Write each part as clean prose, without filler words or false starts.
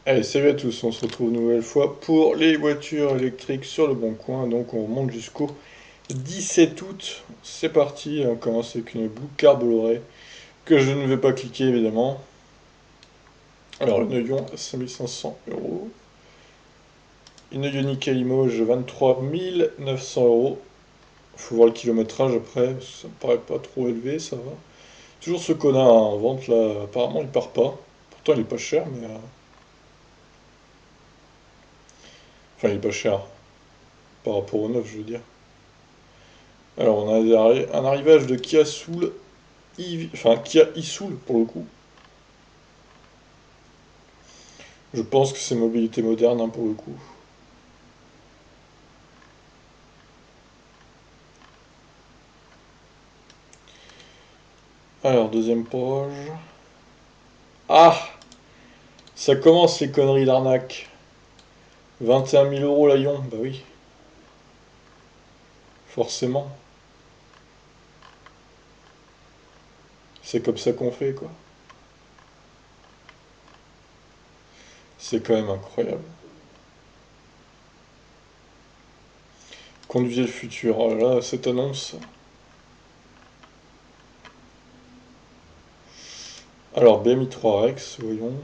Allez, salut à tous, on se retrouve une nouvelle fois pour les voitures électriques sur le bon coin. Donc on remonte jusqu'au 17 août. C'est parti, on commence avec une Blue Car Bolloré que je ne vais pas cliquer évidemment. Alors une Ion à 5 500 euros. Une Ioniq Limoges 23 900 euros. Faut voir le kilométrage après, ça me paraît pas trop élevé, ça va. Toujours ce connard en vente là, apparemment il part pas. Pourtant il est pas cher, mais. Enfin il est pas cher par rapport au neuf, je veux dire. Alors, on a un arrivage de Kia Soul, enfin Kia e-Soul pour le coup. Je pense que c'est mobilité moderne hein, pour le coup. Alors, deuxième page. Ah! Ça commence les conneries d'arnaque. 21 000 euros la Lyon, bah oui, forcément. C'est comme ça qu'on fait quoi. C'est quand même incroyable. Conduisez le futur, oh là là, cette annonce. Alors, BMI 3 Rex, voyons.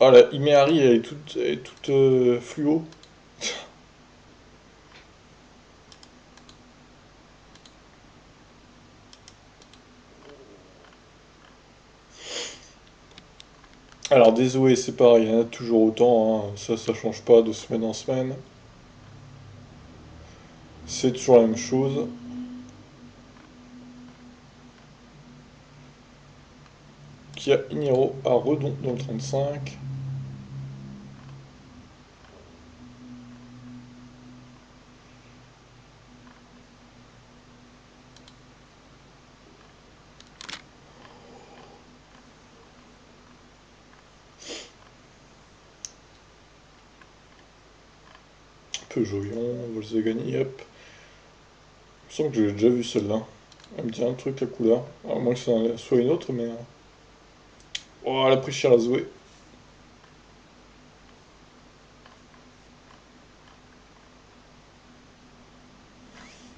Ah, la Imeari, elle est toute fluo. Alors, désolé, c'est pareil, il y en a toujours autant, hein. Ça change pas de semaine en semaine. C'est toujours la même chose. Kia Iniro à Redon dans le 35. Peugeot Ion, Volkswagen Yep. Il me semble que j'ai déjà vu celle-là. Elle me dit un truc, la couleur. À moins que ça soit une autre, mais. Oh, elle a pris cher à Zoé.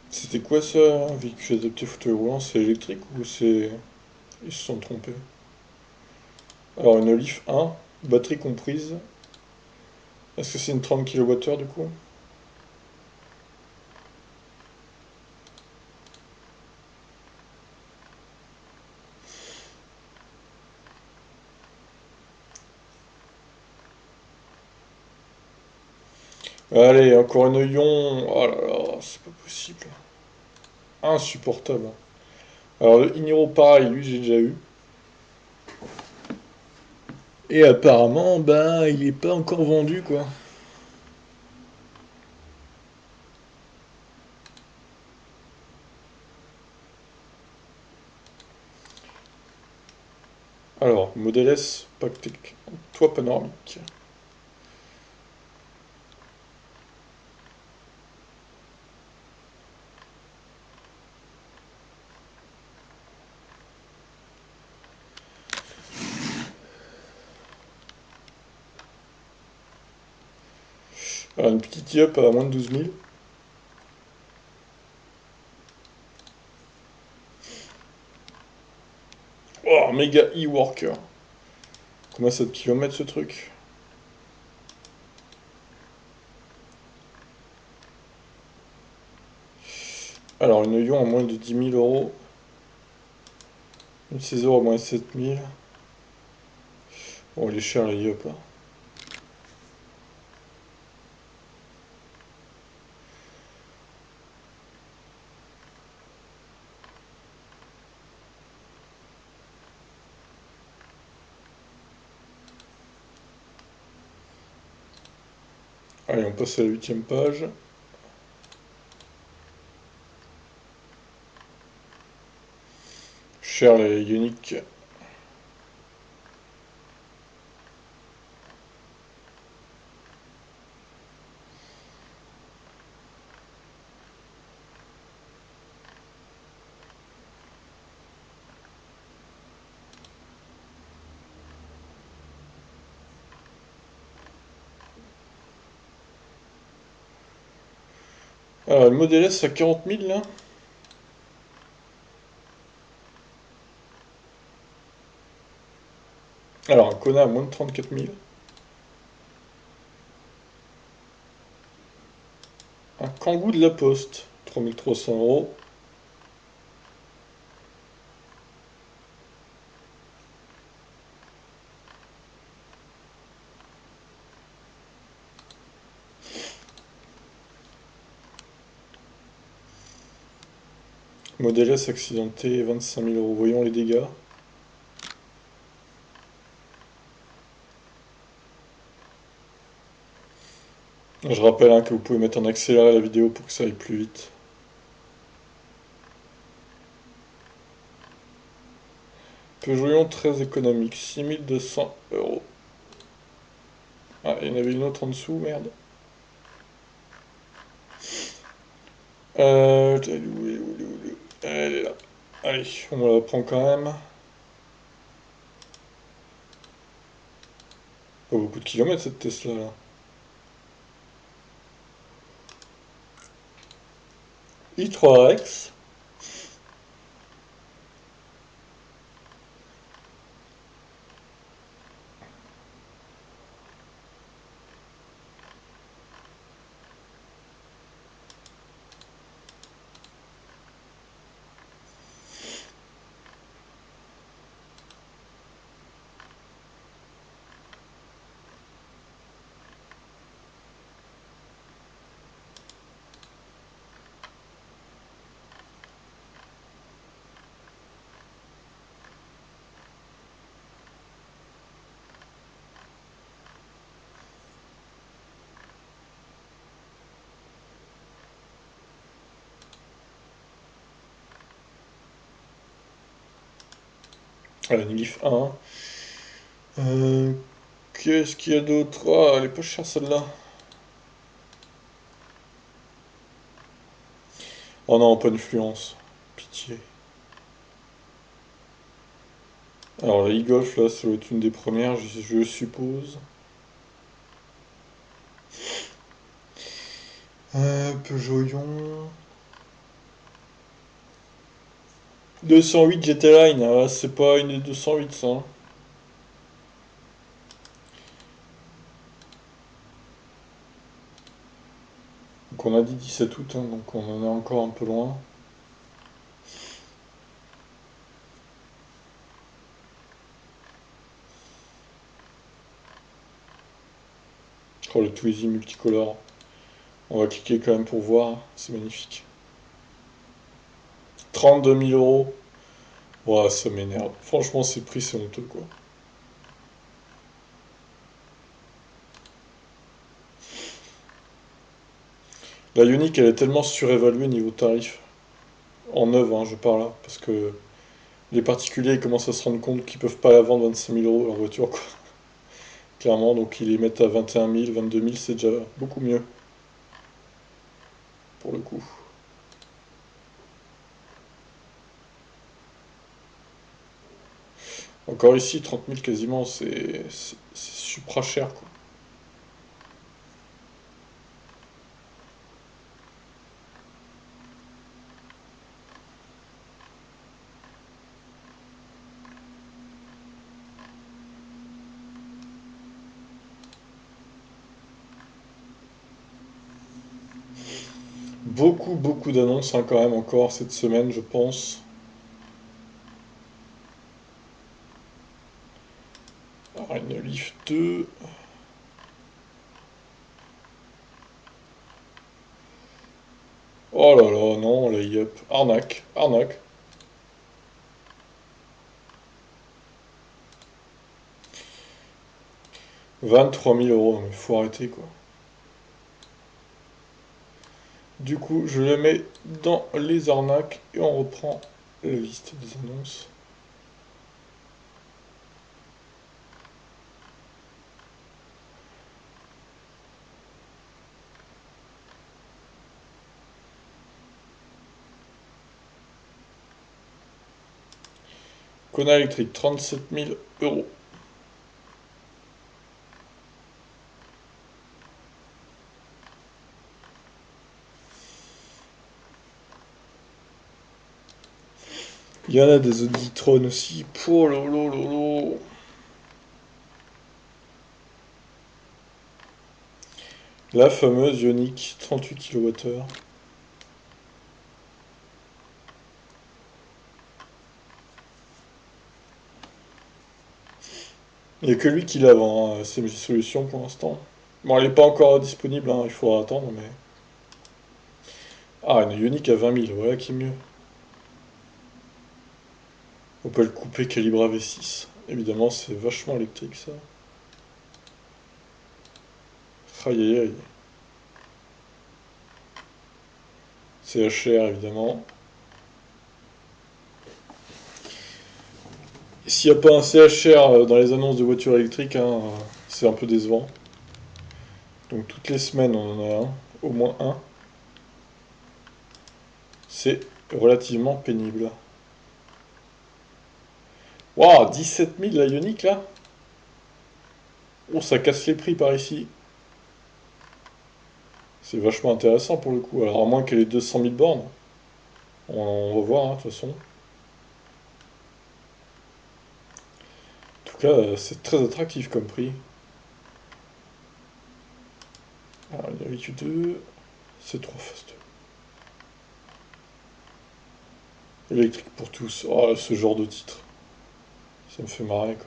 C'était quoi ça, un véhicule adapté fauteuil roulant? C'est électrique ou c'est. Ils se sont trompés. Alors, une Leaf 1, batterie comprise. Est-ce que c'est une 30 kWh du coup? Allez, encore une Ion. Oh là là, c'est pas possible. Insupportable. Alors, le Iniro, pareil, lui, j'ai déjà eu. Et apparemment, ben, il est pas encore vendu, quoi. Alors, modèle S, Pactec, toit panoramique. Alors, une petite Yop à moins de 12 000. Oh, méga e-worker. Combien ça de kilomètres ce truc? Alors, une Ion à moins de 10 000 euros. Une César à moins de 7 000. Bon, il est cher la Yop là. Allez, on passe à la huitième page. Cher les Ioniq. Alors, le Model S à 40 000 là. Alors, un Kona à moins de 34 000. Un Kangoo de la Poste, 3 300 euros. Model S accidenté, 25 000 euros. Voyons les dégâts. Je rappelle hein, que vous pouvez mettre en accéléré la vidéo pour que ça aille plus vite. Peugeot très économique, 6 200 euros. Ah, il y en avait une autre en dessous, merde. Elle est où, elle est où, elle est où, elle est où. Elle est là. Allez, on la prend quand même. Pas beaucoup de kilomètres cette Tesla là. i3Rex. Voilà, une Leaf 1. Qu'est-ce qu'il y a d'autre? Ah, elle est pas chère celle-là. Oh non, pas d'influence. Pitié. Alors la e-Golf là, ça doit être une des premières, je suppose. Peugeot Ion. 208 GT Line, ah, c'est pas une des 208 ça, hein. Donc on a dit 17 août, hein, donc on en est encore un peu loin. Oh le Twizy multicolore. On va cliquer quand même pour voir, c'est magnifique. 32 000 euros. Ouah, ça m'énerve. Franchement, ces prix, c'est honteux quoi. La Ioniq, elle est tellement surévaluée niveau tarif. En neuf, hein, je parle là, parce que les particuliers ils commencent à se rendre compte qu'ils peuvent pas la vendre 25 000 euros leur voiture quoi. Clairement, donc ils les mettent à 21 000, 22 000, c'est déjà beaucoup mieux pour le coup. Encore ici, 30 000 quasiment, c'est supra cher quoi. Beaucoup, beaucoup d'annonces hein, quand même encore cette semaine, je pense. Alors, une Leaf 2. Oh là là, non, la Yup. Arnaque, arnaque. 23 000 euros, mais faut arrêter quoi. Du coup, je le mets dans les arnaques et on reprend la liste des annonces. Kona électrique, 37 000 euros. Il y en a des Auditron aussi. Oh lolo lolo. La fameuse Ioniq 38 kWh. Il n'y a que lui qui la vend, hein, CMJ Solutions pour l'instant. Bon, elle n'est pas encore disponible, hein, il faudra attendre, mais... Ah, une Ioniq à 20 000, voilà qui est mieux. Opel Coupé Calibra V6. Évidemment, c'est vachement électrique, ça. Aïe aïe aïe. CHR, évidemment. S'il n'y a pas un CHR dans les annonces de voitures électriques, hein, c'est un peu décevant. Donc toutes les semaines, on en a un, au moins un. C'est relativement pénible. Waouh, 17 000 la Ioniq là? Oh, ça casse les prix par ici. C'est vachement intéressant pour le coup. Alors, à moins qu'elle ait 200 000 bornes. On va voir, hein, de toute façon. En tout cas, c'est très attractif comme prix. Alors, une Ioniq 2, c'est 3 Fast. Électrique pour tous. Oh, ce genre de titre. Ça me fait marrer, quoi.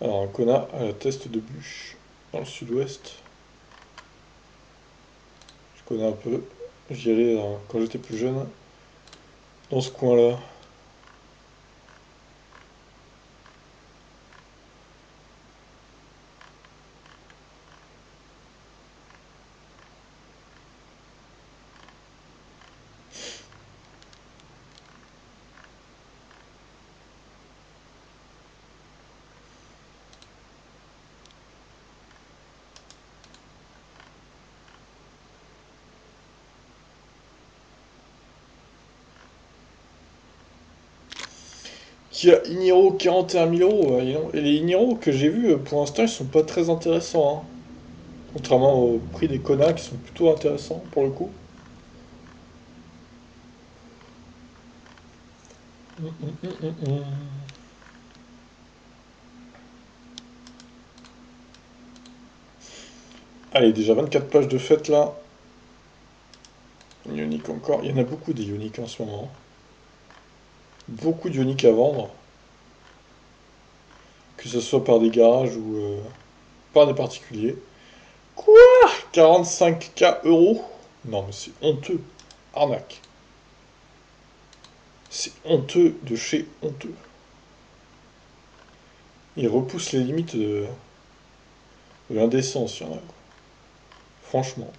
Alors, un Kona à la test de bûche, dans le sud-ouest. Je connais un peu. J'y allais quand j'étais plus jeune, dans ce coin-là. Kia Iniro 41 000 euros. Et les Iniro que j'ai vus, pour l'instant, ils sont pas très intéressants, hein. Contrairement au prix des Kona qui sont plutôt intéressants pour le coup. Allez, déjà 24 pages de fête là. Ioniq encore. Il y en a beaucoup des Ioniq en ce moment. Beaucoup d'Ioniq à vendre. Que ce soit par des garages ou par des particuliers. Quoi? 45K euros? Non mais c'est honteux. Arnaque. C'est honteux de chez honteux. Il repousse les limites de l'indécence, il y en a, quoi. Franchement.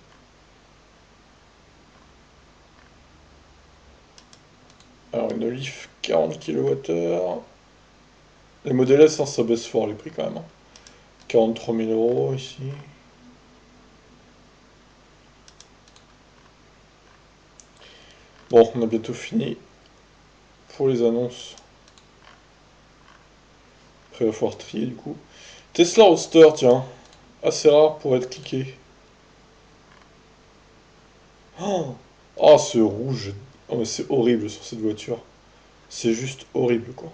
Alors une Leaf 40 kWh. Les modèles S, hein, ça baisse fort les prix quand même, hein. 43 000 euros ici. Bon, on a bientôt fini pour les annonces. Après, il va falloir trier du coup. Tesla Roadster, tiens. Assez rare pour être cliqué. Oh, oh, ce rouge. Oh, mais c'est horrible sur cette voiture. C'est juste horrible, quoi.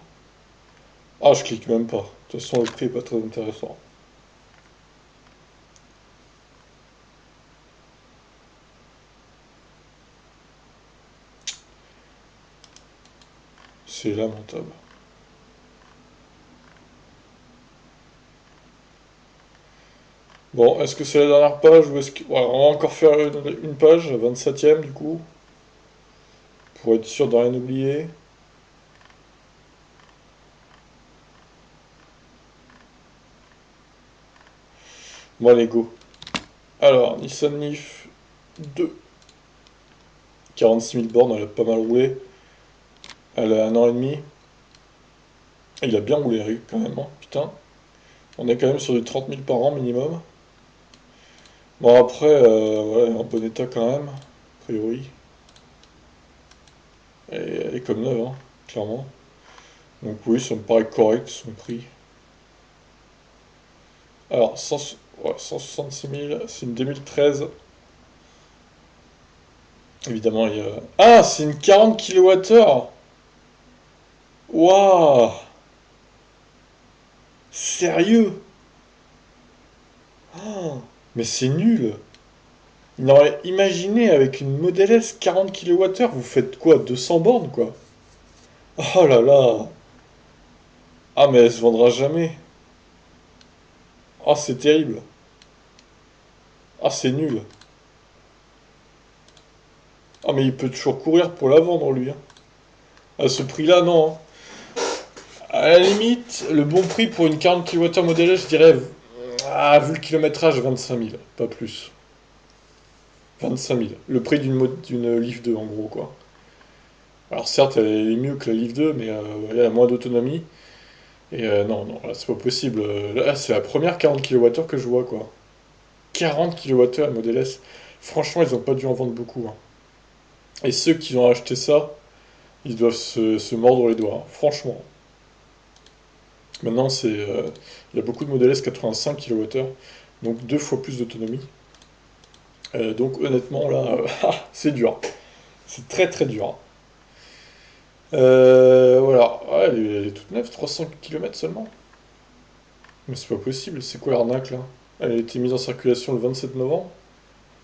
Ah, je clique même pas. De toute façon, le prix est pas très intéressant. C'est lamentable. Bon, est-ce que c'est la dernière page ou est-ce que... Ouais, on va encore faire une page, 27ème du coup, pour être sûr de rien oublier. Bon, allez, go. Alors, Nissan Leaf 2. 46 000 bornes, elle a pas mal roulé. Elle a un an et demi. Il a bien roulé, Rick, quand même, hein, putain. On est quand même sur du 30 000 par an minimum. Bon, après, ouais, en bon état quand même, a priori. Elle est comme neuve, hein, clairement. Donc oui, ça me paraît correct, son prix. Alors, 100 ouais, 166 000, c'est une 2013. Évidemment, il y a... Ah, c'est une 40 kWh. Waouh. Sérieux? Oh, mais c'est nul. Non, imaginez avec une Model S 40 kWh, vous faites quoi? 200 bornes, quoi? Oh là là. Ah, mais elle se vendra jamais. Oh, c'est terrible. Ah, c'est nul. Ah, mais il peut toujours courir pour la vendre, lui, hein. À ce prix-là, non, hein. À la limite, le bon prix pour une 40 kWh Model S, je dirais, ah, vu le kilométrage, 25 000, pas plus. 25 000. Le prix d'une Leaf 2, en gros, quoi. Alors certes, elle est mieux que la Leaf 2, mais elle a moins d'autonomie. Et non, non, là, c'est pas possible. Là, c'est la première 40 kWh que je vois, quoi. 40 kWh Model S. Franchement, ils ont pas dû en vendre beaucoup, hein. Et ceux qui ont acheté ça, ils doivent se mordre les doigts, hein. Franchement. Maintenant, il y a beaucoup de Model S 85 kWh, donc deux fois plus d'autonomie. Donc honnêtement, là, c'est dur. C'est très très dur. Voilà. Ouais, elle est toute neuve, 300 km seulement. Mais c'est pas possible, c'est quoi l'arnaque là? Elle a été mise en circulation le 27 novembre.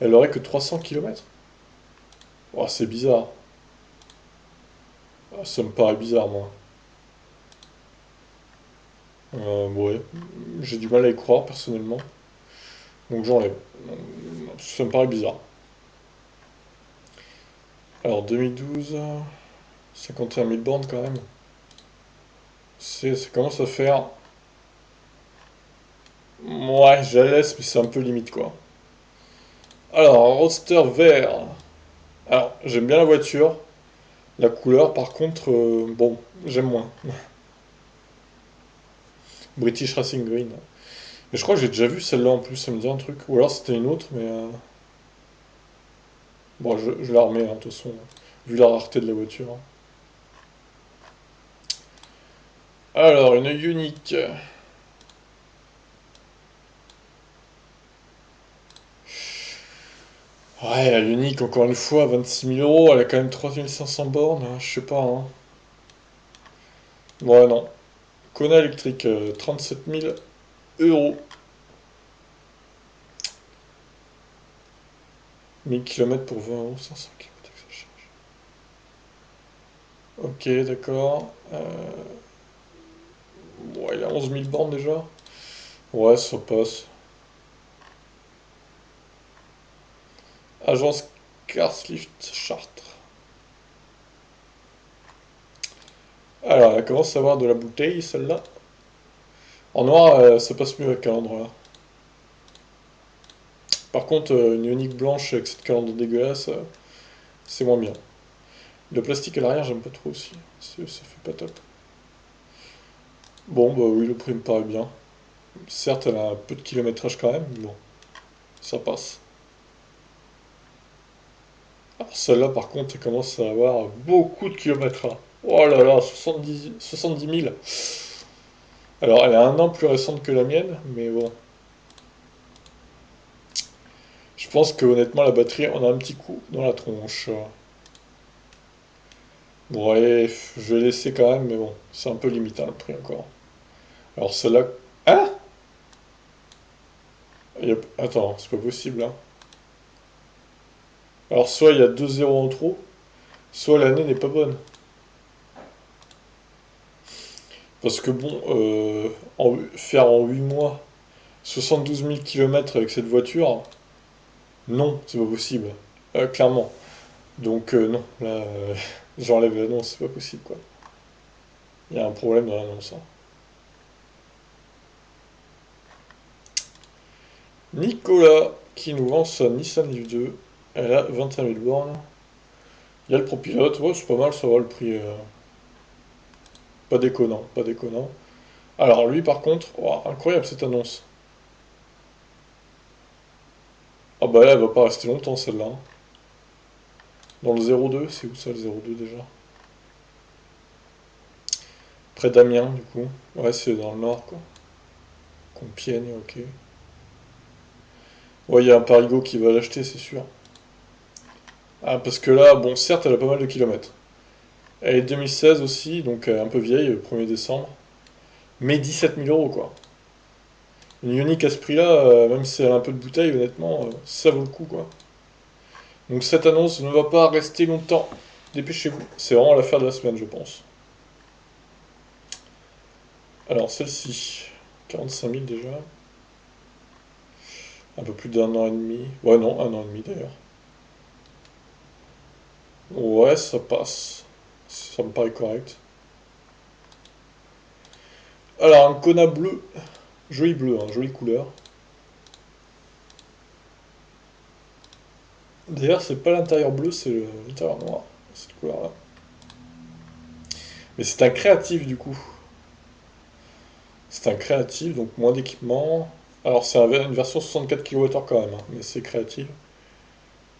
Elle aurait que 300 km. Oh, c'est bizarre. Ah, ça me paraît bizarre, moi. Ouais. J'ai du mal à y croire, personnellement. Donc j'enlève. Ça me paraît bizarre. Alors 2012, 51 000 bornes quand même. Ça commence à faire. Ouais, je la laisse, mais c'est un peu limite quoi. Alors, un roadster vert. Alors, j'aime bien la voiture. La couleur, par contre, bon, j'aime moins. British Racing Green. Mais je crois que j'ai déjà vu celle-là en plus, ça me dit un truc. Ou alors c'était une autre, mais. Bon, je la remets, hein, de toute façon, vu la rareté de la voiture, hein. Alors, une unique. Ouais, la unique, encore une fois, 26 000 euros, elle a quand même 3500 bornes, hein, je sais pas, hein. Ouais, non. Kona électrique, 37 000 euros. 1000 km pour 20 euros, 500 km que ça charge. Ok, d'accord. Ouais, il a 11 000 bornes déjà. Ouais, ça passe. Agence Carslift Chartres. Alors, elle commence à avoir de la bouteille, celle-là. En noir, ça passe mieux avec calandre là. Par contre, une Ioniq blanche avec cette calandre dégueulasse, c'est moins bien. Le plastique à l'arrière, j'aime pas trop aussi. Ça fait pas top. Bon, bah oui, le prix me paraît bien. Certes, elle a un peu de kilométrage quand même, mais bon, ça passe. Alors celle-là, par contre, elle commence à avoir beaucoup de kilomètres, hein. Oh là là, 70 000. Alors, elle est un an plus récente que la mienne, mais bon. Je pense que honnêtement, la batterie, on a un petit coup dans la tronche. Bon, allez, je vais laisser quand même, mais bon, c'est un peu limitant le prix encore. Alors celle-là... Hein? Attends, c'est pas possible, hein. Alors soit il y a 2 zéros en trop, soit l'année n'est pas bonne. Parce que bon, faire en 8 mois 72 000 km avec cette voiture, non, c'est pas possible. Clairement. Donc non, là, j'enlève l'annonce, c'est pas possible quoi. Il y a un problème dans l'annonce, hein. Nicolas, qui nous vend sa Nissan Leaf 2. Elle a 25 000 bornes. Il y a le propilote, ouais, c'est pas mal, ça va le prix. Pas déconnant, pas déconnant. Alors lui par contre, ouah, incroyable cette annonce. Ah bah là elle va pas rester longtemps celle-là, hein. Dans le 02, c'est où ça le 02 déjà? Près d'Amiens du coup. Ouais, c'est dans le nord quoi. Compiègne, ok. Ouais, il y a un Parigo qui va l'acheter, c'est sûr. Ah, parce que là, bon, certes, elle a pas mal de kilomètres. Elle est 2016 aussi, donc un peu vieille, 1er décembre. Mais 17 000 euros, quoi. Une Ioniq à ce prix-là, même si elle a un peu de bouteille, honnêtement, ça vaut le coup, quoi. Donc cette annonce ne va pas rester longtemps. Dépêchez-vous. C'est vraiment l'affaire de la semaine, je pense. Alors, celle-ci, 45 000 déjà. Un peu plus d'un an et demi. Ouais, non, un an et demi d'ailleurs. Ouais, ça passe. Ça me paraît correct. Alors, un Kona bleu. Joli bleu, hein, jolie couleur. D'ailleurs, c'est pas l'intérieur bleu, c'est l'intérieur noir. Cette couleur-là. Mais c'est un créatif du coup. C'est un créatif, donc moins d'équipement. Alors, c'est une version 64 kWh quand même, hein, mais c'est créatif.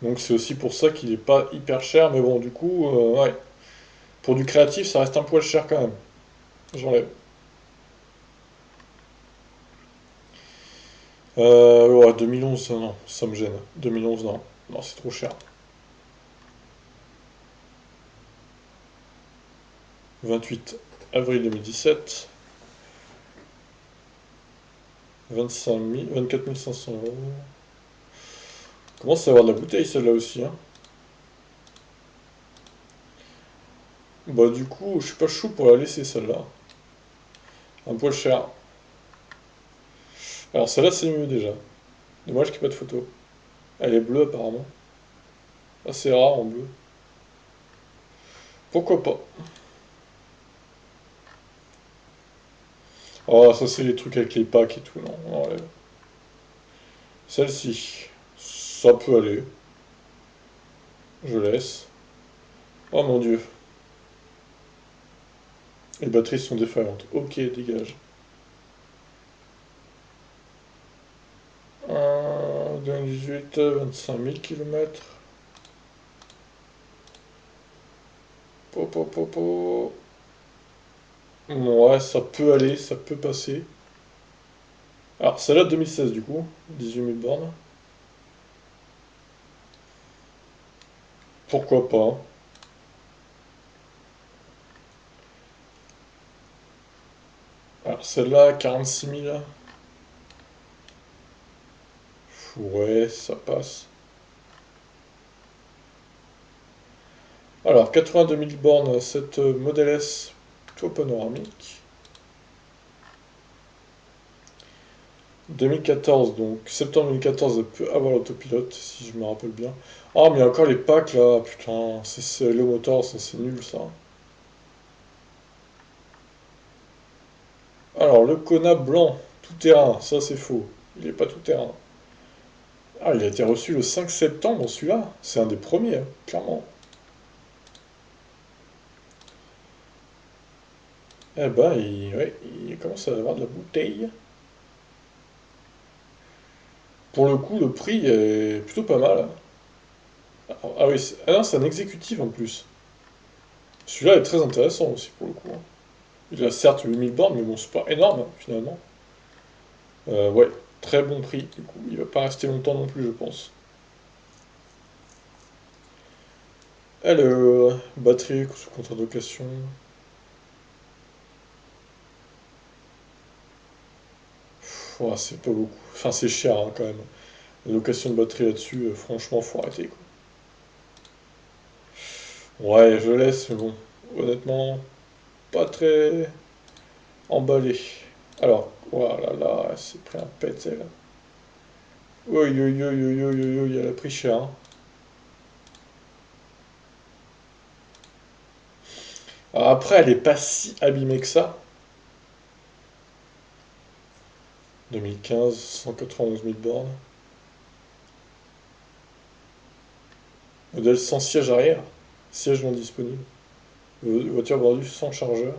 Donc, c'est aussi pour ça qu'il est pas hyper cher, mais bon, du coup, ouais. Pour du créatif, ça reste un poil cher quand même. J'enlève. Ouais, 2011, non, ça me gêne. 2011, non. Non, c'est trop cher. 28 avril 2017. 25 000, 24 500 euros. Commence à avoir de la bouteille celle-là aussi, hein. Bah du coup, je suis pas chaud pour la laisser celle-là. Un poil cher. Alors celle-là c'est mieux déjà. Dommage qu'il n'y ait pas de photo. Elle est bleue apparemment. Assez rare en bleu. Pourquoi pas? Oh ça c'est les trucs avec les packs et tout, non, on enlève. Celle-ci. Ça peut aller. Je laisse. Oh mon dieu. Les batteries sont défaillantes. Ok, dégage. 2018, 25 000 km. Po, po, po, po. Ouais, ça peut aller, ça peut passer. Alors, celle-là 2016 du coup, 18 000 bornes. Pourquoi pas? Alors, celle-là, 46 000. Ouais, ça passe. Alors, 82 000 bornes, cette Model S plutôt panoramique. 2014, donc septembre 2014, elle peut avoir l'autopilote, si je me rappelle bien. Ah, mais il y a encore les packs là, putain, c'est le moteur, ça c'est nul ça. Alors, le Kona blanc, tout terrain, ça c'est faux. Il est pas tout terrain. Ah, il a été reçu le 5 septembre celui-là. C'est un des premiers, hein, clairement. Eh ben, ouais, il commence à avoir de la bouteille. Pour le coup, le prix est plutôt pas mal, hein. Ah oui, ah non, c'est un exécutif en plus. Celui-là est très intéressant aussi pour le coup, hein. Il a certes 8000 bornes, mais bon, c'est pas énorme, hein, finalement. Ouais, très bon prix, du coup. Il va pas rester longtemps non plus, je pense. Alors, batterie sous contrat de location. Ouah, c'est pas beaucoup. Enfin, c'est cher hein, quand même. La location de batterie là-dessus, franchement, faut arrêter quoi. Ouais, je laisse, mais bon, honnêtement, pas très emballé. Alors, voilà, là, elle s'est pris un pet, elle. Oui, oui, oui, oui, oui, oui, oui, elle a pris cher, hein. Alors après, elle est pas si abîmée que ça. 2015, 191 000 bornes. Modèle sans siège arrière. Siège non disponible. Voiture vendue sans chargeur.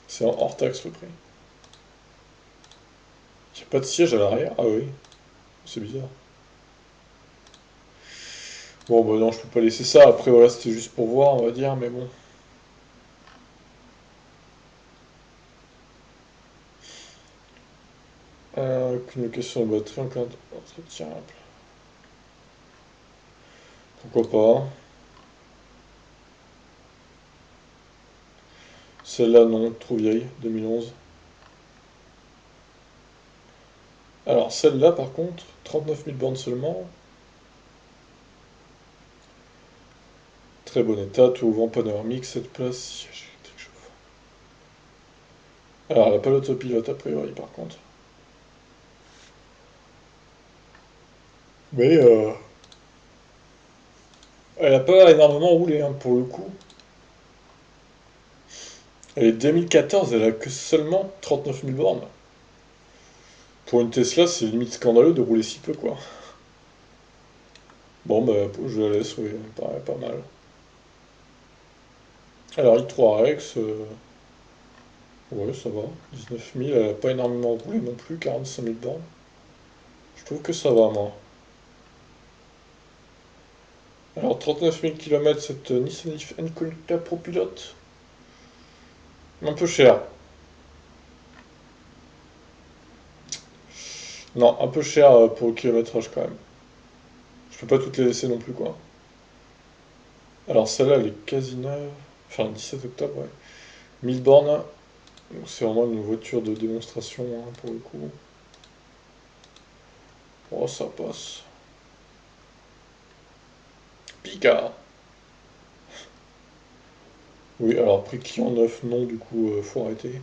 C'est en hors taxe le prix. Il n'y a pas de siège à l'arrière? Ah oui, c'est bizarre. Bon, bah non, je peux pas laisser ça. Après, voilà, c'était juste pour voir, on va dire, mais bon. Qu'une location de batterie, encore entretien. Pourquoi pas. Celle-là, non, trop vieille, 2011. Alors, celle-là, par contre, 39 000 bornes seulement. Très bon état, tout au vent panoramique, 7 places, siège électrique chauffant. Alors, elle n'a pas l'autopilote, a priori, par contre. Mais, elle n'a pas énormément roulé, hein, pour le coup. Elle est 2014, elle a que seulement 39 000 bornes. Pour une Tesla, c'est limite scandaleux de rouler si peu, quoi. Bon, bah, je la laisse, oui, elle me paraît pas mal. Alors, i3 Rex, ouais, ça va. 19 000, elle a pas énormément roulé non plus, 45 000 bornes. Je trouve que ça va, moi. Alors, 39 000 km, cette Nissan Leaf Encolita Pro Pilote. Un peu cher. Non, un peu cher pour le kilométrage quand même. Je peux pas toutes les laisser non plus, quoi. Alors, celle-là, elle est quasi neuve. Enfin, 17 octobre, ouais. 1000 bornes. Donc, c'est vraiment une voiture de démonstration, hein, pour le coup. Oh, ça passe. Picard. Oui, alors, prix client neuf, non, du coup, faut arrêter.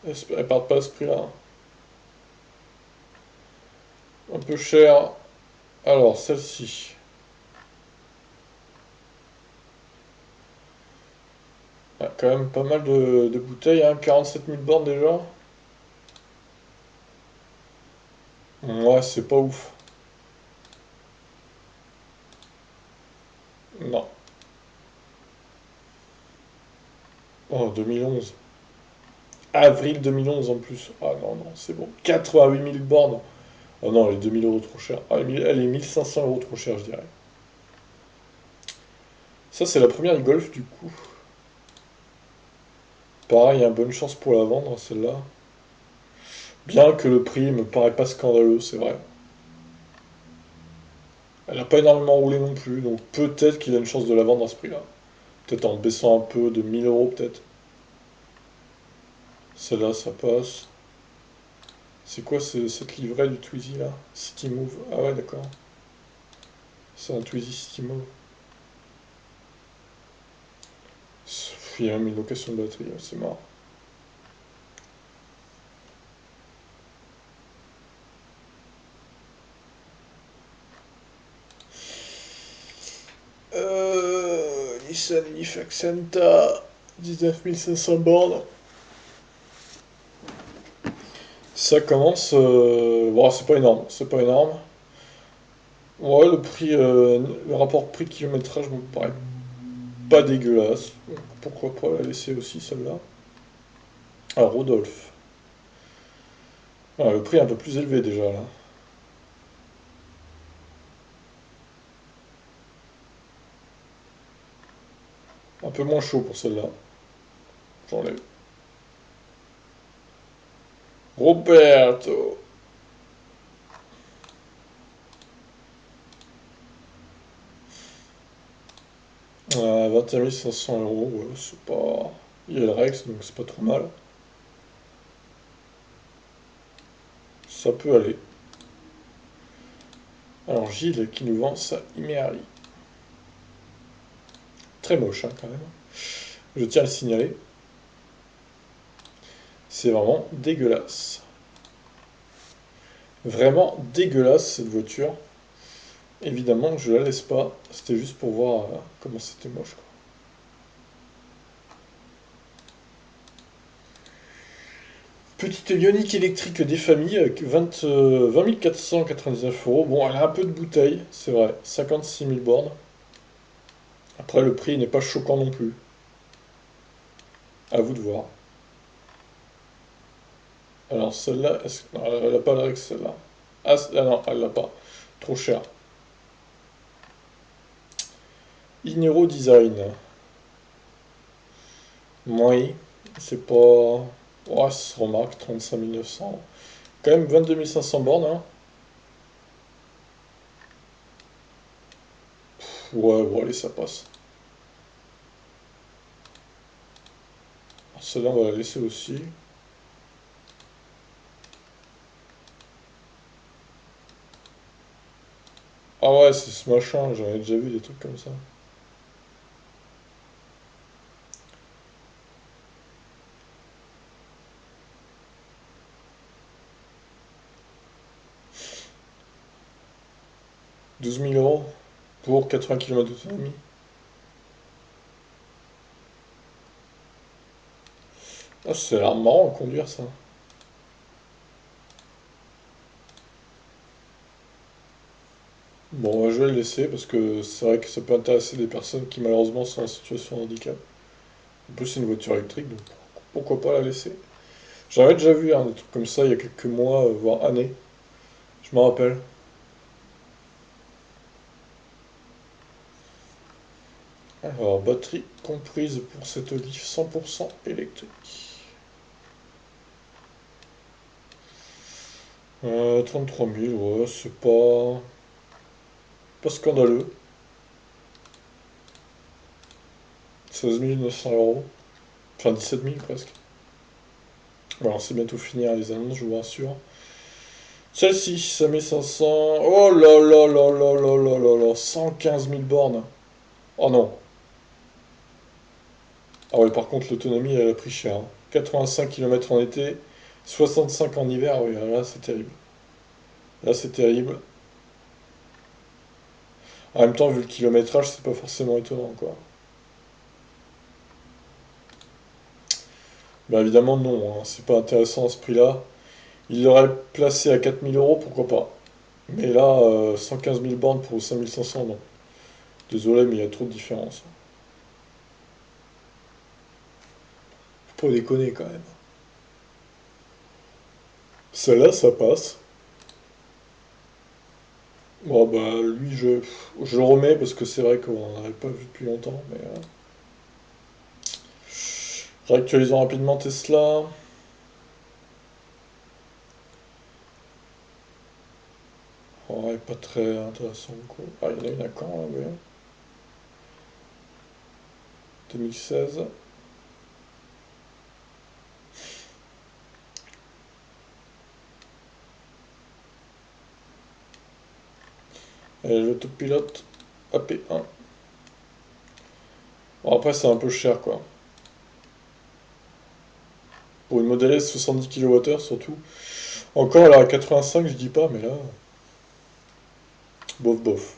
Elle part pas à ce prix-là. Un peu cher. Alors, celle-ci. Ah, quand même pas mal de bouteilles, hein. 47 000 bornes déjà. Ouais, c'est pas ouf. Non. Oh, 2011. Avril 2011 en plus. Ah non, non, c'est bon. 88 000 bornes. Oh non, elle est 2 000 € trop chère. Ah, elle est 1 500 € trop chère, je dirais. Ça, c'est la première e-Golf du coup. Pareil, hein, bonne chance pour la vendre, celle-là. Bien que le prix me paraît pas scandaleux, c'est vrai. Elle n'a pas énormément roulé non plus, donc peut-être qu'il a une chance de la vendre à ce prix-là. Peut-être en baissant un peu de 1 000 € peut-être. Celle-là, ça passe. C'est quoi cette livrée du Twizy là? City Move. Ah ouais, d'accord. C'est un Twizy City Move. Il y a même une location de batterie, ouais, c'est marrant. Nissan Leaf Accenta, 19 500 bornes. Ça commence. Bon, c'est pas énorme, c'est pas énorme. Ouais, le prix, le rapport prix-kilométrage me paraît pas dégueulasse. Donc, pourquoi pas la laisser aussi celle-là. Ah, Rodolphe. Ah, le prix est un peu plus élevé déjà là. Un peu moins chaud pour celle-là. J'enlève. Roberto. 21 500 €, ouais, c'est pas. Il y a le Rex, donc c'est pas trop mal. Ça peut aller. Alors Gilles qui nous vend sa Imeari. Très moche, hein, quand même. Je tiens à le signaler. C'est vraiment dégueulasse. Vraiment dégueulasse cette voiture. Évidemment, je la laisse pas. C'était juste pour voir comment c'était moche, quoi. Petite Ioniq électrique des familles avec 20 499 €. Bon, elle a un peu de bouteille, c'est vrai. 56 000 bornes. Après, le prix n'est pas choquant non plus. À vous de voir. Alors, celle-là, non, elle n'a pas le celle-là. Ah, non, elle l'a pas. Trop cher. Inero Design. Oui, c'est pas. Ouais, ça se remarque, 35 900. Quand même 22 500 bornes, hein. Ouais, bon, allez, ça passe. Celle-là, on va la laisser aussi. Ah ouais, c'est ce machin, j'en ai déjà vu des trucs comme ça. 12 000 € pour 80 km d'autonomie. Ah, c'est l'air marrant à conduire ça. Bon, je vais le laisser parce que c'est vrai que ça peut intéresser des personnes qui malheureusement sont en situation de handicap. En plus, c'est une voiture électrique, donc pourquoi pas la laisser. J'en avais déjà vu hein, des trucs comme ça il y a quelques mois, voire années. Je m'en rappelle. Alors, batterie comprise pour cette Leaf 100% électrique. 33 000, ouais, c'est pas scandaleux. 16 900 €. Enfin, 17 000 presque. Bon, c'est bientôt fini hein, les annonces, je vous rassure. Celle-ci, 5500. Oh là là là là là là là là. 115 000 bornes. Oh non. Ah ouais, par contre, l'autonomie, elle a pris cher, hein. 85 km en été, 65 en hiver. Oui, là, c'est terrible. Là, c'est terrible. En même temps, vu le kilométrage, c'est pas forcément étonnant, quoi. Bah évidemment, non, hein. C'est pas intéressant à ce prix-là. Il l'aurait placé à 4 000 €, pourquoi pas. Mais là, 115 000 bornes pour 5 500, non. Désolé, mais il y a trop de différence. Faut pas déconner quand même. Celle-là, ça passe. Bon, bah, lui, je le remets parce que c'est vrai qu'on n'en avait pas vu depuis longtemps. Mais réactualisons rapidement Tesla. Oh, ouais, pas très intéressant, quoi. Ah, il y en a une à quand, là, ouais. 2016. Et l'autopilote AP1. Bon, après, c'est un peu cher, quoi. Pour une Model S 70 kWh, surtout. Encore, elle est à 85, je dis pas, mais là, bof, bof.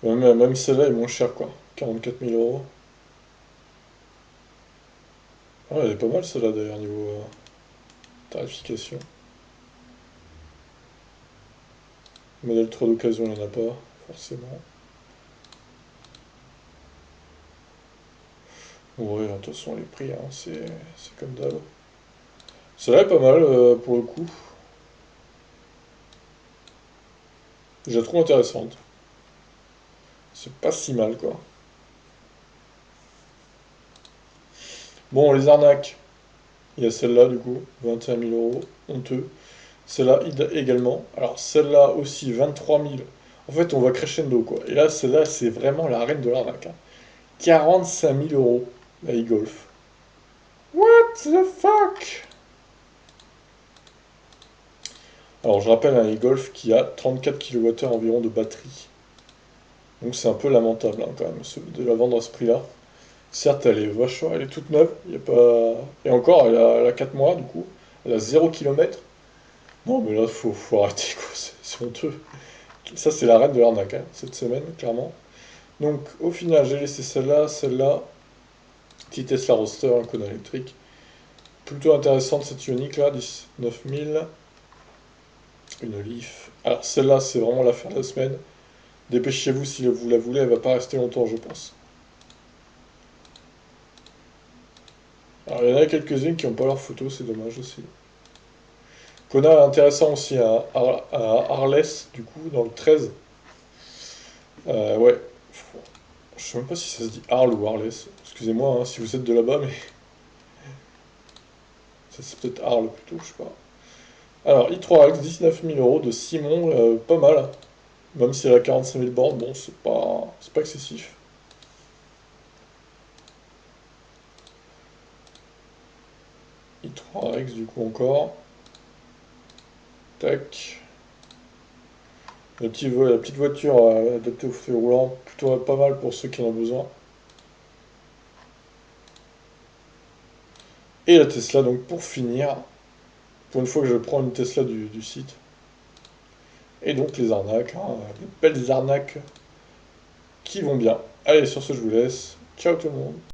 Même celle-là est moins chère, quoi. 44 000 €. Ah, elle est pas mal, celle-là, d'ailleurs, niveau tarification. Modèle 3 d'occasion, il n'y en a pas, forcément. Ouais, de toute façon, les prix, hein, c'est comme d'hab. Celle-là est pas mal, pour le coup. Je la trouve intéressante. C'est pas si mal, quoi. Bon, les arnaques. Il y a celle-là, du coup, 21 000 €, honteux. Celle-là également. Alors, celle-là aussi, 23 000. En fait, on va crescendo, quoi. Et là, celle-là, c'est vraiment la reine de l'arnaque, hein. 45 000 €, la e-Golf. What the fuck? Alors, je rappelle un e-Golf qui a 34 kWh environ de batterie. Donc, c'est un peu lamentable, hein, quand même, de la vendre à ce prix-là. Certes, elle est vachement, elle est toute neuve, il y a pas... Et encore, elle a 4 mois, du coup. Elle a 0 km. Non, mais là, faut arrêter, quoi, c'est honteux. Ça, c'est la reine de l'arnaque, hein, cette semaine, clairement. Donc, au final, j'ai laissé celle-là, petit Tesla Roadster, un Kona électrique. Plutôt intéressante, cette Ioniq, là, 19 000. Une Leaf. Alors, celle-là, c'est vraiment l'affaire de la semaine. Dépêchez-vous si vous la voulez, elle va pas rester longtemps, je pense. Alors, il y en a quelques-unes qui n'ont pas leur photo, c'est dommage aussi. Kona est intéressant aussi à Arles, du coup, dans le 13. Ouais. Je sais même pas si ça se dit Arles ou Arles. Excusez-moi hein, si vous êtes de là-bas, mais C'est peut-être Arles plutôt, je sais pas. Alors, i3X, 19 000 euros de Simon, pas mal. Même s'il a 45 000 bornes, bon, c'est pas excessif. i3X du coup encore. Tac. La petite voiture adaptée au feu roulant, plutôt pas mal pour ceux qui en ont besoin. Et la Tesla, donc pour finir, pour une fois que je prends une Tesla du site. Et donc les arnaques, hein, les belles arnaques qui vont bien. Allez, sur ce, je vous laisse. Ciao tout le monde.